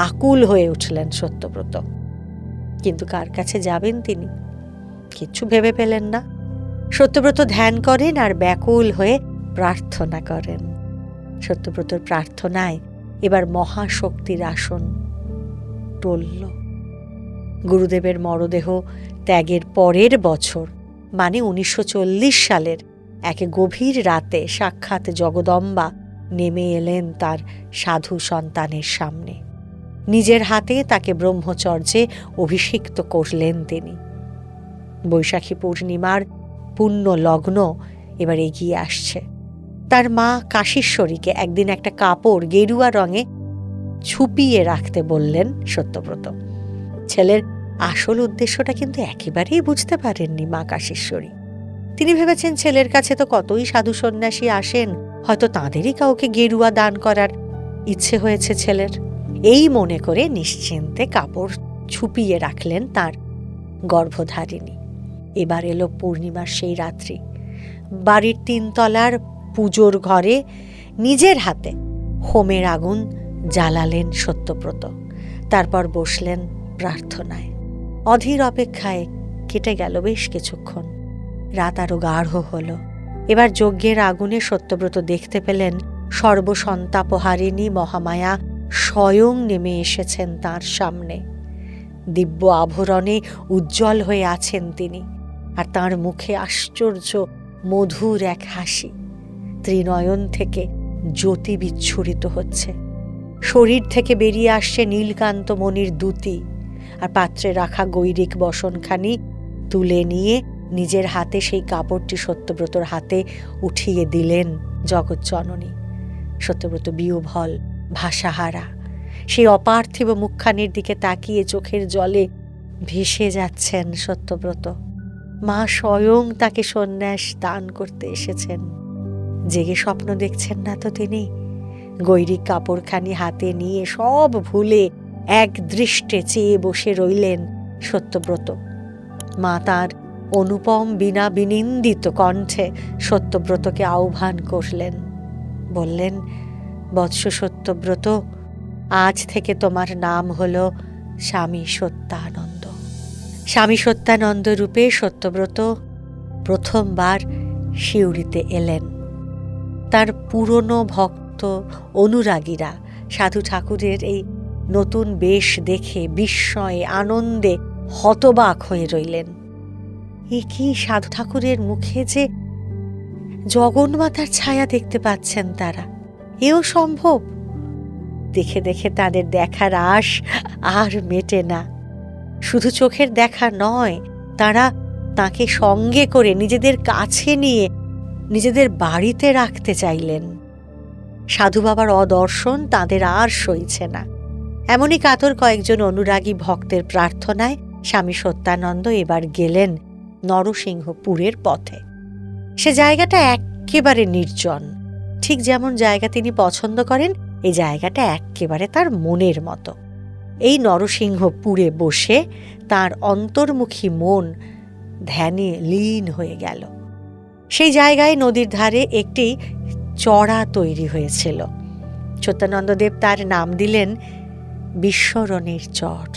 আকুল হয়ে উঠলেন সত্যব্রত। কিন্তু কার কাছে যাবেন তিনি কিচ্ছু ভেবে পেলেন না। সত্যব্রত ধ্যান করেন আর ব্যাকুল হয়ে প্রার্থনা করেন। সত্যব্রতর প্রার্থনায় এবার মহাশক্তির আসন টলল। গুরুদেবের মরদেহ ত্যাগের পরের বছর মানে 1940 সালের এক গভীর রাতে সাক্ষাৎ জগদম্বা নেমে এলেন তার সাধু সন্তানের সামনে। নিজের হাতে তাকে ব্রহ্মচর্যে অভিষিক্ত করলেন তিনি। বৈশাখী পূর্ণিমার পুণ্য লগ্ন এবার এগিয়ে আসছে। তার মা কাশীশ্বরীকে একদিন একটা কাপড় গেরুয়া রঙে ছুপিয়ে রাখতে বললেন সত্যব্রত। ছেলের আসল উদ্দেশ্যটা কিন্তু একেবারেই বুঝতে পারেননি মা কাশীশ্বরী। তিনি ভেবেছেন ছেলের কাছে তো কতই সাধু সন্ন্যাসী আসেন, হয়তো তাঁদেরই কাউকে গেরুয়া দান করার ইচ্ছে হয়েছে ছেলের। এই মনে করে নিশ্চিন্তে কাপড় ছুপিয়ে রাখলেন তার গর্ভধারিণী। এবার এলো পূর্ণিমার সেই রাত্রি। বাড়ির 3 তলার পুজোর ঘরে নিজের হাতে হোমের আগুন জ্বালালেন সত্যব্রত। তারপর বসলেন প্রার্থনায়। অধীর অপেক্ষায় কেটে গেল বেশ কিছুক্ষণ। রাত আরো গাঢ় হল। এবার যজ্ঞের আগুনে সত্যব্রত দেখতে পেলেন সর্বসন্তাপহারিণী মহামায়া স্বয়ং নেমে এসেছেন তার সামনে। দিব্য আভরণে উজ্জ্বল হয়ে আছেন তিনি, আর তার মুখে আশ্চর্য মধুর এক হাসি। ত্রিনয়ন থেকে জ্যোতি বিচ্ছুরিত হচ্ছে। শরীর থেকে বেরিয়ে আসছে নীলকান্ত মণির দ্যুতি। আর পাত্রে রাখা গৈরিক বসনখানি তুলে নিয়ে নিজের হাতে সেই কাপড়টি সত্যব্রতর হাতে উঠিয়ে দিলেন জগৎজননী। সত্যব্রত বিহ্বল, ভাষাহারা, সেই অপার্থিব মুখখানির দিকে তাকিয়ে চোখের জলে ভেসে যাচ্ছেন সত্যব্রত। মা স্বয়ং তাকে সন্ন্যাস দান করতে এসেছেন। জেগে স্বপ্ন দেখছেন না তো তিনি? গৈরিক কাপড়খানি হাতে নিয়ে সব ভুলে এক দৃষ্টে চেয়ে বসে রইলেন সত্যব্রত। মা তাঁর অনুপম বিনা বিনিন্দিত কণ্ঠে সত্যব্রতকে আহ্বান করলেন। বললেন, বৎস সত্যব্রত, আজ থেকে তোমার নাম হল স্বামী সত্যানন্দ। স্বামী সত্যানন্দ রূপে সত্যব্রত প্রথমবার সিউড়িতে এলেন। তার পুরনো ভক্ত অনুরাগীরা সাধু ঠাকুরের এই নতুন বেশ দেখে বিস্ময়ে আনন্দে হতবাক হয়ে রইলেন। এ কি, সাধু ঠাকুরের মুখে যে জগন্মাতার ছায়া দেখতে পাচ্ছেন তারা! এও সম্ভব? দেখে দেখে তাদের দেখার আশ আর মেটে না। শুধু চোখের দেখা নয়, তারা তাকে সঙ্গে করে নিজেদের কাছে নিয়ে নিজেদের বাড়িতে রাখতে চাইলেন। সাধু বাবার অদর্শন তাদের আর সইছে না। এমনই কাতর কয়েকজন অনুরাগী ভক্তের প্রার্থনায় স্বামী সত্যানন্দ এবার গেলেন নরসিংহপুরের পথে। সে জায়গাটা একেবারে নির্জন, ঠিক যেমন জায়গা তিনি পছন্দ করেন। এই জায়গাটা একেবারে তার মনের মতো। এই নরসিংহপুরে বসে তার অন্তর্মুখী মন ধ্যানে লীন হয়ে গেল। সেই জায়গায় নদীর ধারে একটি চড়া তৈরি হয়েছিল। সত্যানন্দদেব তার নাম দিলেন বিশ্বরণের চর।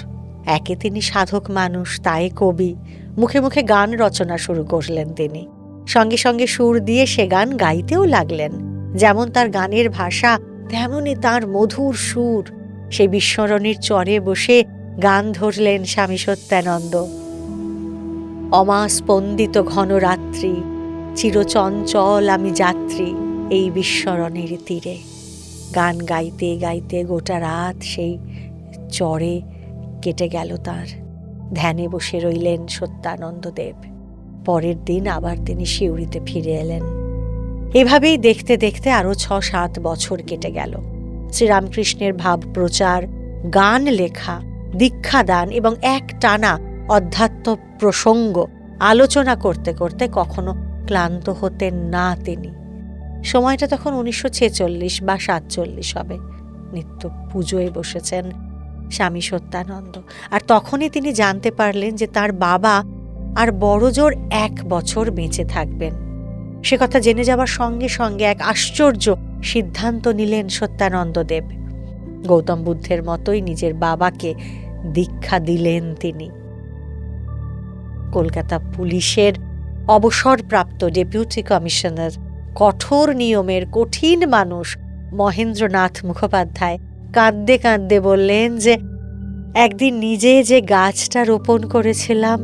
একে তিনি সাধক মানুষ, তাই কবি। মুখে মুখে গান রচনা শুরু করলেন তিনি। সঙ্গে সঙ্গে সুর দিয়ে সে গান গাইতেও লাগলেন। যেমন তার গানের ভাষা, তেমনই তার মধুর সুর। সেই বিশ্বরণীর চরে বসে গান ধরলেন স্বামী সত্যানন্দ। অমাস্পন্দিত ঘন রাত্রি, চিরচঞ্চল আমি যাত্রী এই বিশ্বরণের তীরে। গান গাইতে গাইতে গোটা রাত সেই চরে কেটে গেল তার। ধ্যানে বসে রইলেন সত্যানন্দদেব। পরের দিন আবার তিনি সিউড়িতে ফিরে এলেন। এভাবেই দেখতে দেখতে আরো ৬-৭ বছর কেটে গেল। শ্রীরামকৃষ্ণের ভাব প্রচার, গান লেখা, দীক্ষাদান এবং এক টানা অধ্যাত্ম প্রসঙ্গ আলোচনা করতে করতে কখনো ক্লান্ত হতেন না তিনি। সময়টা তখন ১৯৪৬ বা ৪৭ হবে। নিত্য পুজোয় বসেছেন স্বামী সত্যানন্দ। আর তখনই তিনি জানতে পারলেন যে তার বাবা আর বড়জোর ১ বছর বেঁচে থাকবেন। সে কথা জেনে যাবার সঙ্গে সঙ্গে এক আশ্চর্য সিদ্ধান্ত নিলেন সত্যানন্দদেব। গৌতম বুদ্ধের মতোই নিজের বাবাকে দীক্ষা দিলেন তিনি। কলকাতা পুলিশের অবসরপ্রাপ্ত ডেপুটি কমিশনার, কঠোর নিয়মের কঠিন মানুষ মহেন্দ্রনাথ মুখোপাধ্যায় কাঁদতে কাঁদতে বললেন যে একদিন নিজে যে গাছটা রোপণ করেছিলাম,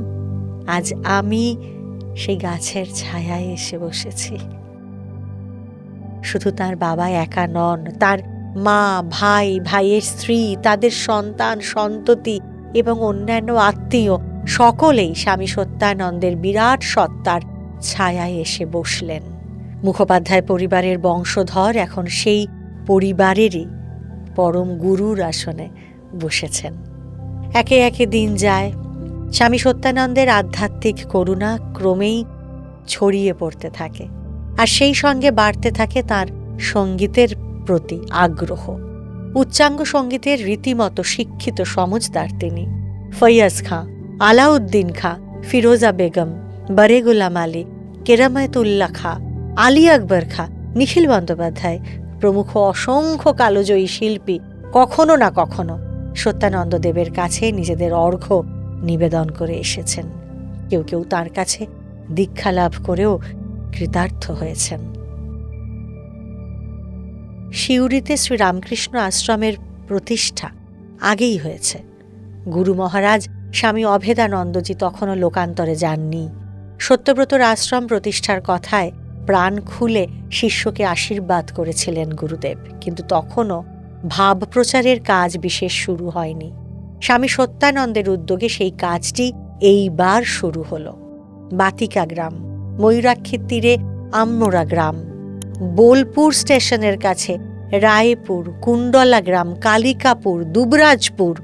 আজ আমি সেই গাছের ছায়ায় এসে বসেছি। শুধু তার বাবা একা নন, তার মা, ভাই, ভাইয়ের স্ত্রী, তাদের সন্তান সন্ততি এবং অন্যান্য আত্মীয় সকলেই স্বামী সত্যানন্দের বিরাট সত্তার ছায়ায় এসে বসলেন। মুখোপাধ্যায় পরিবারের বংশধর এখন সেই পরিবারেরই পরম গুরুর আসনে বসেছেন। একে একে দিন যায়, স্বামী সত্যানন্দের আধ্যাত্মিক করুণা ক্রমেই ছড়িয়ে পড়তে থাকে, আর সেই সঙ্গে বাড়তে থাকে তার সঙ্গীতের প্রতি আগ্রহ। উচ্চাঙ্গ সঙ্গীতের রীতিমতো শিক্ষিত সমজদার তিনি। ফৈয়াজ খাঁ, আলাউদ্দিন খাঁ, ফিরোজা বেগম, বরে গুলাম আলী, কেরামতুল্লাহ খাঁ, আলী আকবর খাঁ, নিখিল বন্দ্যোপাধ্যায় প্রমুখ অসংখ্য কালজয়ী শিল্পী কখনো না কখনো সত্যানন্দদেবের কাছে নিজেদের অর্ঘ্য নিবেদন করে এসেছেন। কেউ কেউ তার কাছে দীক্ষা লাভ করেও কৃতার্থ হয়েছেন। সিউড়িতে শ্রীরামকৃষ্ণ আশ্রমের প্রতিষ্ঠা আগেই হয়েছে। গুরু মহারাজ স্বামী অভেদানন্দজি তখনও লোকান্তরে যাননি। সত্যব্রতর আশ্রম প্রতিষ্ঠার কথায় প্রাণ খুলে শিষ্যকে আশীর্বাদ করেছিলেন গুরুদেব, কিন্তু তখনও ভাব প্রচারের কাজ বিশেষ শুরু হয়নি। স্বামী সত্যানন্দের উদ্যোগে সেই কাজটি এইবার শুরু হল। বাতিকা গ্রাম, ময়ূরাক্ষীর তীরে আমনোরা গ্রাম, বোলপুর স্টেশনের কাছে রায়পুর, কুণ্ডলা গ্রাম, কালিকাপুর, দুবরাজপুর,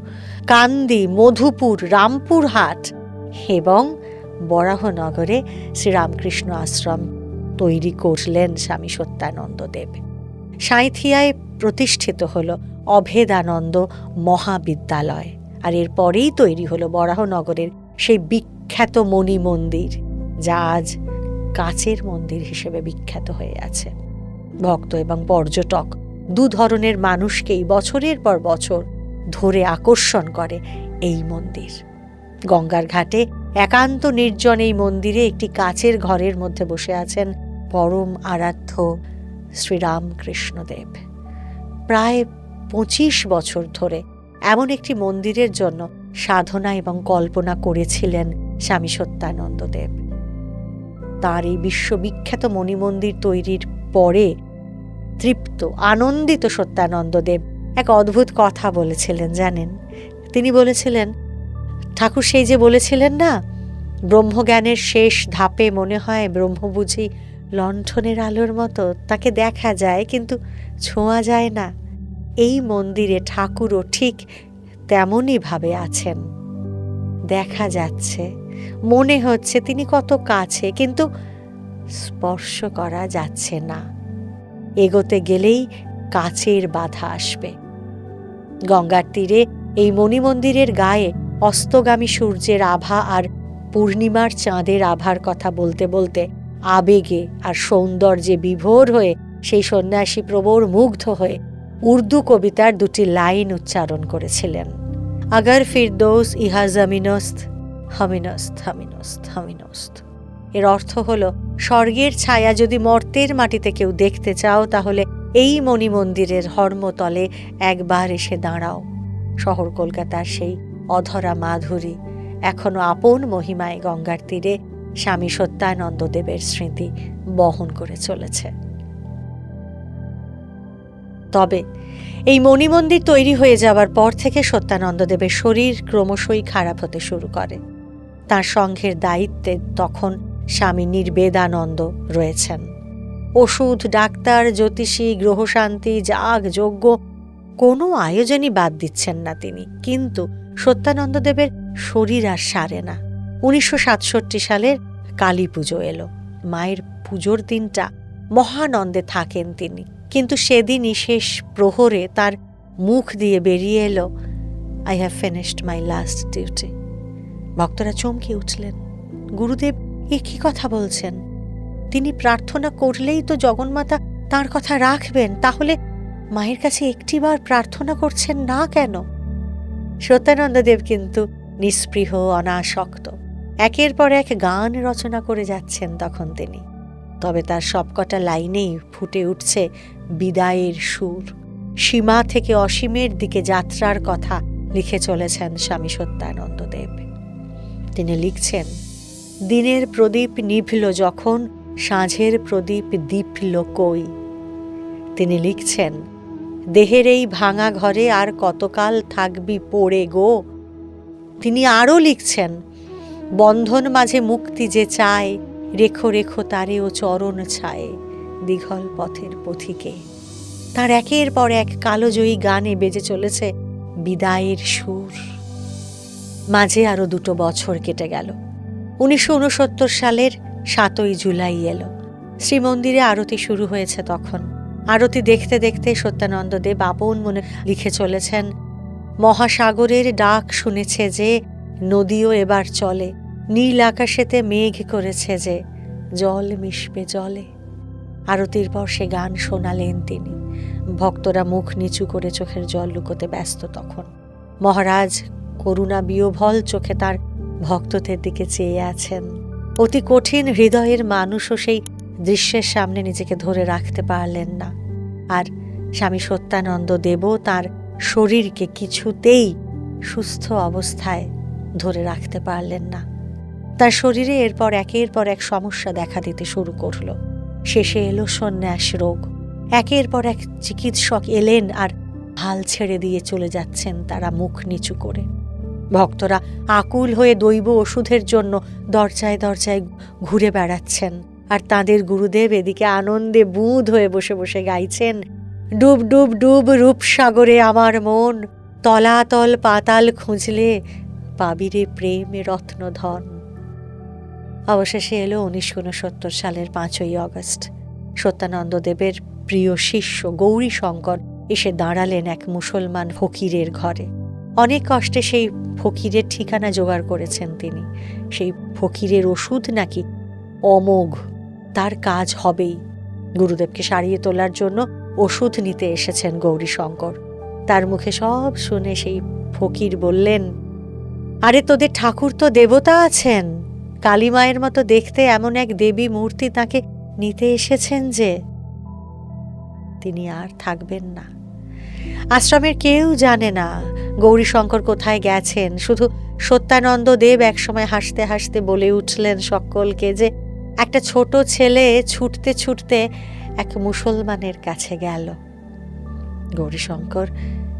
কান্দি, মধুপুর, রামপুরহাট এবং বরাহনগরে শ্রীরামকৃষ্ণ আশ্রম তৈরি করলেন স্বামী সত্যানন্দদেব। সাঁইথিয়ায় প্রতিষ্ঠিত হল অভেদানন্দ মহাবিদ্যালয়, আর এরপরেই তৈরি হল বরাহনগরের সেই বিখ্যাত মণি মন্দির, যা আজ কাচের মন্দির হিসেবে বিখ্যাত হয়ে আছে। ভক্ত এবং পর্যটক দু ধরনের মানুষকেই বছরের পর বছর ধরে আকর্ষণ করে এই মন্দির। গঙ্গার ঘাটে একান্ত নির্জন এই মন্দিরে একটি কাচের ঘরের মধ্যে বসে আছেন পরম আরাধ্য শ্রীরামকৃষ্ণদেব। প্রায় ২৫ বছর ধরে এমন একটি মন্দিরের জন্য সাধনা এবং কল্পনা করেছিলেন স্বামী সত্যানন্দদেব। তার এই বিশ্ববিখ্যাত মণিমন্দির তৈরির পরে তৃপ্ত আনন্দিত সত্যানন্দদেব এক অদ্ভুত কথা বলেছিলেন জানেন। তিনি বলেছিলেন, ঠাকুর সেই যে বলেছিলেন না, ব্রহ্মজ্ঞানের শেষ ধাপে মনে হয় ব্রহ্ম বুঝি লণ্ঠনের আলোর মতো, তাকে দেখা যায় কিন্তু ছোঁয়া যায় না। এই মন্দিরে ঠাকুরও ঠিক তেমনই ভাবে আছেন। দেখা যাচ্ছে, মনে হচ্ছে তিনি কত কাছে, কিন্তু স্পর্শ করা যাচ্ছে না। এগোতে গেলেই কাচের বাধা আসবে। গঙ্গার তীরে এই মণিমন্দিরের গায়ে অস্তগামী সূর্যের আভা আর পূর্ণিমার চাঁদের আভার কথা বলতে বলতে আবেগে আর সৌন্দর্যে বিভোর হয়ে সেই সন্ন্যাসী প্রবর মুগ্ধ হয়ে উর্দু কবিতার দুটি লাইন উচ্চারণ করেছিলেন। আগার ফিরদৌস ইহা জমিনস্ত, হমিনস্ত হমিনস্ত হমিনস্ত। এর অর্থ হল, স্বর্গের ছায়া যদি মর্তের মাটিতে কেউ দেখতে চাও, তাহলে এই মণিমন্দিরের হর্মতলে একবার এসে দাঁড়াও। শহর কলকাতার সেই অধরা মাধুরী এখনো আপন মহিমায় গঙ্গার তীরে স্বামী সত্যানন্দদেবের স্মৃতি বহন করে চলেছে। তবে এই মণিমন্দির তৈরি হয়ে যাওয়ার পর থেকে সত্যানন্দদেবের শরীর ক্রমশই খারাপ হতে শুরু করে। তার সংঘের দায়িত্বে তখন স্বামী নির্বেদানন্দ রয়েছেন। ওষুধ, ডাক্তার, জ্যোতিষী, গ্রহশান্তি, যাগ, যজ্ঞ কোনো আয়োজনই বাদ দিচ্ছেন না তিনি। কিন্তু সত্যানন্দদেবের শরীর আর সারে না। 1967 সালের কালী পুজো এলো। মায়ের পুজোর দিনটা মহানন্দে থাকেন তিনি, কিন্তু সেদিনই শেষ প্রহরে তার মুখ দিয়ে বেরিয়ে এলো, I have finished my last duty. ভক্তরা চমকে উঠলেন, গুরুদেব এ কি কথা বলছেন? তিনি প্রার্থনা করলেই তো জগন্মাতা তার কথা রাখবেন, তাহলে মায়ের কাছে একটিবার প্রার্থনা করছেন না কেন? সত্যানন্দদেব কিন্তু নিস্পৃহ, অনাসক্ত, একের পর এক গান রচনা করে যাচ্ছেন তখন তিনি। তবে তার সবকটা লাইনেই ফুটে উঠছে বিদায়ের সুর। সীমা থেকে অসীমের দিকে যাত্রার কথা লিখে চলেছেন স্বামী সত্যানন্দদেব। তিনি লিখছেন, দিনের প্রদীপ নিভল যখন, সাঁঝের প্রদীপ দীপল কই। তিনি লিখছেন, দেহের এই ভাঙা ঘরে আর কতকাল থাকবি পড়ে গো। তিনি আরও লিখছেন, বন্ধন মাঝে মুক্তি যে চায়, রেখো রেখো তারে ও চরণ ছায়ে, দীঘল পথের পথিকে। তার একের পর এক কালোজয়ী গানে বেজে চলেছে বিদায়ের সুর। মাঝে আরও 2 বছর কেটে গেল। 1969 সালের 7ই জুলাই এলো। শ্রীমন্দিরে আরতি শুরু হয়েছে তখন। আরতি দেখতে দেখতে সত্যানন্দদেব আপন মনে লিখে চলেছেন, মহাসাগরের ডাক শুনেছে যে, নদীও এবার চলে, নীল আকাশেতে মেঘ করেছে যে, জল মিশবে জলে। আরতির পর সে গান শোনালেন তিনি। ভক্তরা মুখ নিচু করে চোখের জল লুকোতে ব্যস্ত তখন। মহারাজ করুণা বিহ্বল চোখে তার ভক্তদের দিকে চেয়ে আছেন। অতি কঠিন হৃদয়ের মানুষও সেই দৃশ্যের সামনে নিজেকে ধরে রাখতে পারলেন না। আর স্বামী সত্যানন্দদেবও তার শরীরকে কিছুতেই সুস্থ অবস্থায় ধরে রাখতে পারলেন না। তার শরীরে এরপর একের পর এক সমস্যা দেখা দিতে শুরু করল। শেষে এলো সন্ন্যাস রোগ। একের পর এক চিকিৎসক এলেন আর হাল ছেড়ে দিয়ে চলে যাচ্ছেন তারা মুখ নিচু করে। ভক্তরা আকুল হয়ে দৈব ওষুধের জন্য দরজায় দরজায় ঘুরে বেড়াচ্ছেন, আর তাঁদের গুরুদেব এদিকে আনন্দে বুঁদ হয়ে বসে বসে গাইছেন, ডুব ডুব ডুব রূপসাগরে আমার মন, তলাতল পাতাল খুঁজলে পাবিরে প্রেমে রত্নধন। অবশেষে এলো 1969 সালের 5ই আগস্ট। সত্যানন্দদেবের প্রিয় শিষ্য গৌরীশঙ্কর এসে দাঁড়ালেন এক মুসলমান ফকিরের ঘরে। অনেক কষ্টে সেই ফকিরের ঠিকানা জোগাড় করেছেন তিনি। সেই ফকিরের ওষুধ নাকি অমোঘ, তার কাজ হবেই। গুরুদেবকে সারিয়ে তোলার জন্য ওষুধ নিতে এসেছেন গৌরীশঙ্কর। তার মুখে সব শুনে সেই ফকির বললেন, আরে তোদের ঠাকুর তো দেবতা আছেন, কালী মায়ের মতো দেখতে এমন এক দেবী মূর্তি তাকে নিতে এসেছেন যে। তিনি আর থাকবেন না। আশ্রমের কেউ জানে না গৌরীশঙ্কর কোথায় গেছেন। শুধু সত্যানন্দদেব একসময় হাসতে হাসতে বলে উঠলেন সকলকে যে, একটা ছোট ছেলে ছুটতে ছুটতে এক মুসলমানের কাছে গেল। গৌরীশঙ্কর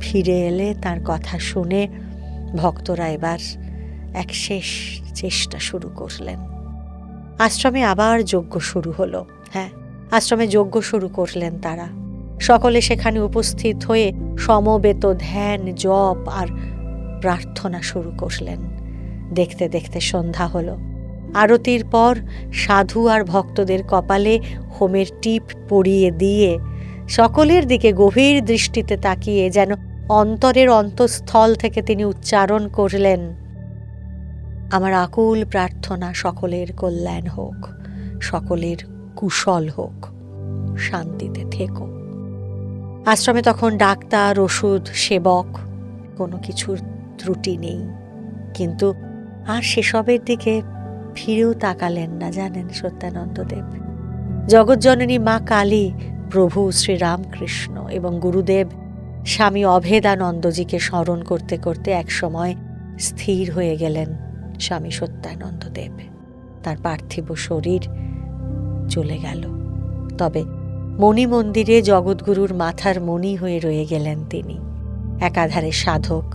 ফিরে এলে তার কথা শুনে ভক্তরা এবার এক শেষ চেষ্টা শুরু করলেন। আশ্রমে আবার যজ্ঞ শুরু হলো। হ্যাঁ, আশ্রমে যজ্ঞ শুরু করলেন তারা। সকলে সেখানে উপস্থিত হয়ে সমবেত ধ্যান, জপ আর প্রার্থনা শুরু করলেন। দেখতে দেখতে সন্ধ্যা হলো। আরতির পর সাধু আর ভক্তদের কপালে হোমের টিপ পরিয়ে দিয়ে সকলের দিকে গভীর দৃষ্টিতে তাকিয়ে যেন অন্তরের অন্তঃস্থল থেকে তিনি উচ্চারণ করলেন, আমার আকুল প্রার্থনা সকলের কল্যাণ হোক, সকলের কুশল হোক, শান্তিতে থেকো। আশ্রমে তখন ডাক্তার, ওষুধ, সেবক, কোনো কিছুর ত্রুটি নেই। কিন্তু আর সেসবের দিকে ফিরেও তাকালেন না, জানেন সত্যানন্দদেব। জগৎজননী মা কালী, প্রভু শ্রীরামকৃষ্ণ এবং গুরুদেব স্বামী অভেদানন্দজিকে স্মরণ করতে করতে একসময় স্থির হয়ে গেলেন স্বামী সত্যানন্দদেব। তার পার্থিব শরীর চলে গেল। তবে মণি মন্দিরে জগৎগুরুর মাথার মণি হয়ে রয়ে গেলেন তিনি। একাধারে সাধক,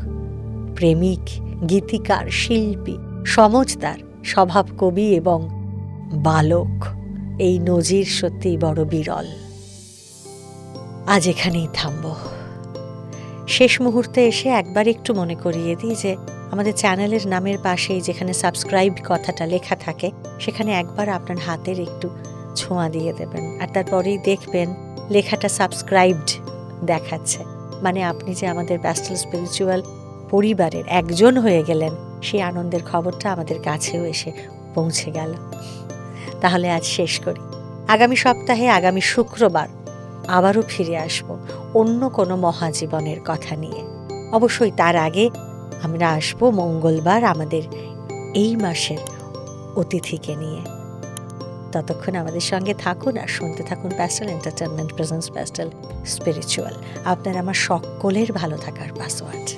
প্রেমিক, গীতিকার, শিল্পী, সমজদার, স্বভাব কবি এবং বালক, এই নজির সত্যিই বড় বিরল। আজ এখানেই থামব। শেষ মুহূর্তে এসে একবার একটু মনে করিয়ে দিই যে আমাদের চ্যানেলের নামের পাশেই যেখানে সাবস্ক্রাইব কথাটা লেখা থাকে সেখানে একবার আপনার হাতের একটু ছোঁয়া দিয়ে দেবেন, আর তারপরেই দেখবেন লেখাটা সাবস্ক্রাইবড দেখাচ্ছে। মানে আপনি যে আমাদের প্যাস্টেল স্পিরিচুয়াল পরিবারের একজন হয়ে গেলেন, সেই আনন্দের খবরটা আমাদের কাছেও এসে পৌঁছে গেল। তাহলে আজ শেষ করি। আগামী সপ্তাহে আগামী শুক্রবার আবারও ফিরে আসব অন্য কোনো মহাজীবনের কথা নিয়ে। অবশ্যই তার আগে আমরা আসব মঙ্গলবার আমাদের এই মাসের অতিথিকে নিয়ে। ততক্ষণ আমাদের সঙ্গে থাকুন আর শুনতে থাকুন pastel entertainment presents pastel spiritual, আপনার আমার সকলের ভালো থাকার পাসওয়ার্ড।